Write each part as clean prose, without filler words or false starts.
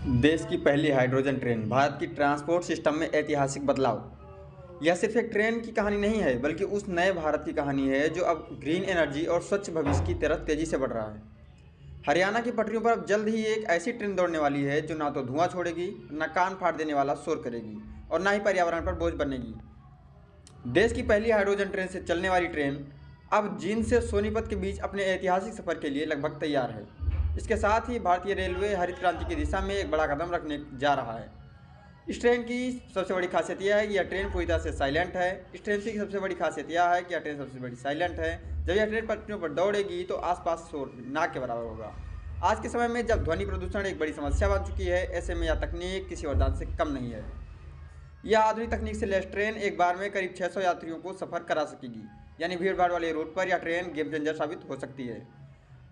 देश की पहली हाइड्रोजन ट्रेन, भारत की ट्रांसपोर्ट सिस्टम में ऐतिहासिक बदलाव। यह सिर्फ एक ट्रेन की कहानी नहीं है, बल्कि उस नए भारत की कहानी है जो अब ग्रीन एनर्जी और स्वच्छ भविष्य की तरफ तेजी से बढ़ रहा है। हरियाणा की पटरियों पर अब जल्द ही एक ऐसी ट्रेन दौड़ने वाली है जो ना तो धुआं छोड़ेगी, न कान फाड़ देने वाला शोर करेगी और ना ही पर्यावरण पर बोझ बनेगी। देश की पहली हाइड्रोजन ट्रेन से चलने वाली ट्रेन अब जींद से सोनीपत के बीच अपने ऐतिहासिक सफर के लिए लगभग तैयार है। इसके साथ ही भारतीय रेलवे हरित क्रांति की दिशा में एक बड़ा कदम रखने जा रहा है। इस ट्रेन की सबसे बड़ी खासियत यह है कि यह ट्रेन पूरी तरह से साइलेंट है। इस ट्रेन की सबसे बड़ी खासियत यह है कि यह ट्रेन सबसे बड़ी साइलेंट है। जब यह ट्रेन पटरियों पर दौड़ेगी तो आसपास शोर ना के बराबर होगा। आज के समय में जब ध्वनि प्रदूषण एक बड़ी समस्या बन चुकी है, ऐसे में यह तकनीक किसी वरदान से कम नहीं है। यह आधुनिक तकनीक से लैस ट्रेन एक बार में करीब 600 यात्रियों को सफर करा सकेगी, यानी भीड़ भाड़ वाले रूट पर यह ट्रेन गेम चेंजर साबित हो सकती है।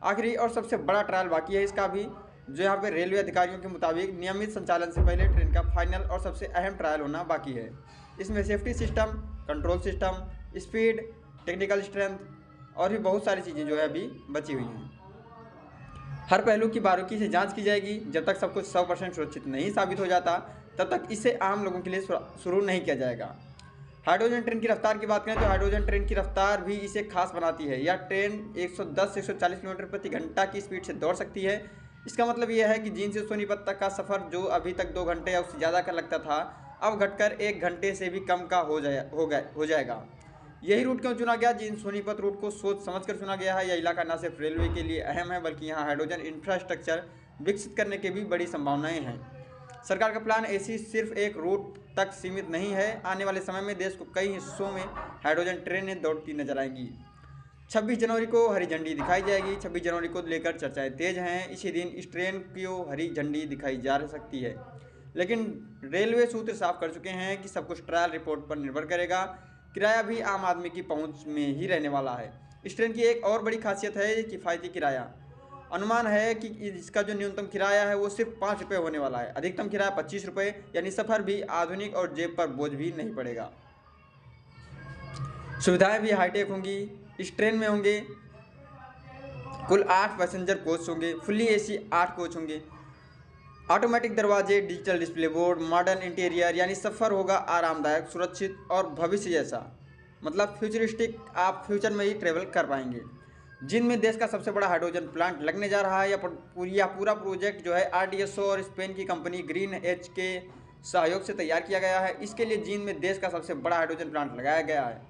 आखिरी और सबसे बड़ा ट्रायल बाकी है इसका भी, जो यहाँ पे रेलवे अधिकारियों के मुताबिक नियमित संचालन से पहले ट्रेन का फाइनल और सबसे अहम ट्रायल होना बाकी है। इसमें safety system, control system, speed, technical strength और भी बहुत सारी चीज़ें जो है अभी बची हुई हैं। हर पहलू की बारीकी से जांच की जाएगी। जब तक सब कुछ 100% सुरक्षित नहीं साबित हो जाता, तब तक इसे आम लोगों के लिए शुरू नहीं किया जाएगा। हाइड्रोजन ट्रेन की रफ्तार की बात करें तो हाइड्रोजन ट्रेन की रफ्तार भी इसे खास बनाती है। यह ट्रेन 110 से 140 किलोमीटर प्रति घंटा की स्पीड से दौड़ सकती है। इसका मतलब यह है कि जींद से सोनीपत तक का सफ़र जो अभी तक 2 घंटे या उससे ज़्यादा का लगता था, अब घटकर 1 घंटे से भी कम का हो जाएगा। यही रूट क्यों चुना गया? जींद सोनीपत रूट को सोच समझ कर चुना गया है। यह इलाका न सिर्फ रेलवे के लिए अहम है, बल्कि यहाँ हाइड्रोजन इंफ्रास्ट्रक्चर विकसित करने की भी बड़ी संभावनाएं हैं। सरकार का प्लान ऐसी सिर्फ एक रूट तक सीमित नहीं है। आने वाले समय में देश को कई हिस्सों में हाइड्रोजन ट्रेनें दौड़ती नजर आएंगी। 26 जनवरी को हरी झंडी दिखाई जाएगी। 26 जनवरी को लेकर चर्चाएं तेज हैं। इसी दिन इस ट्रेन को हरी झंडी दिखाई जा सकती है, लेकिन रेलवे सूत्र साफ कर चुके हैं कि सब कुछ ट्रायल रिपोर्ट पर निर्भर करेगा। किराया भी आम आदमी की पहुंच में ही रहने वाला है। इस ट्रेन की एक और बड़ी खासियत है किफ़ायती किराया। अनुमान है कि इसका जो न्यूनतम किराया है वो सिर्फ 5 रुपये होने वाला है। अधिकतम किराया 25 रुपये, यानी सफ़र भी आधुनिक और जेब पर बोझ भी नहीं पड़ेगा। सुविधाएं भी हाईटेक होंगी। इस ट्रेन में होंगे कुल 8 पैसेंजर कोच होंगे। फुल्ली एसी 8 कोच होंगे। ऑटोमेटिक दरवाजे, digital display board, modern interior, यानी सफ़र होगा आरामदायक, सुरक्षित और भविष्य जैसा। मतलब फ्यूचरिस्टिक, आप फ्यूचर में ही ट्रेवल कर पाएंगे। जिन में देश का सबसे बड़ा हाइड्रोजन प्लांट लगने जा रहा है। या पूरा प्रोजेक्ट जो है आरडीएसओ और स्पेन की कंपनी ग्रीन एच के सहयोग से तैयार किया गया है। इसके लिए जिन में देश का सबसे बड़ा हाइड्रोजन प्लांट लगाया गया है।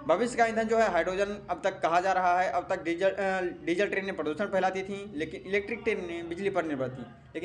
भविष्य का ईंधन जो है हाइड्रोजन अब तक कहा जा रहा है। अब तक डीजल ट्रेनें प्रदूषण फैलाती थीं, लेकिन इलेक्ट्रिक ट्रेनें बिजली पर निर्भर थीं। लेकिन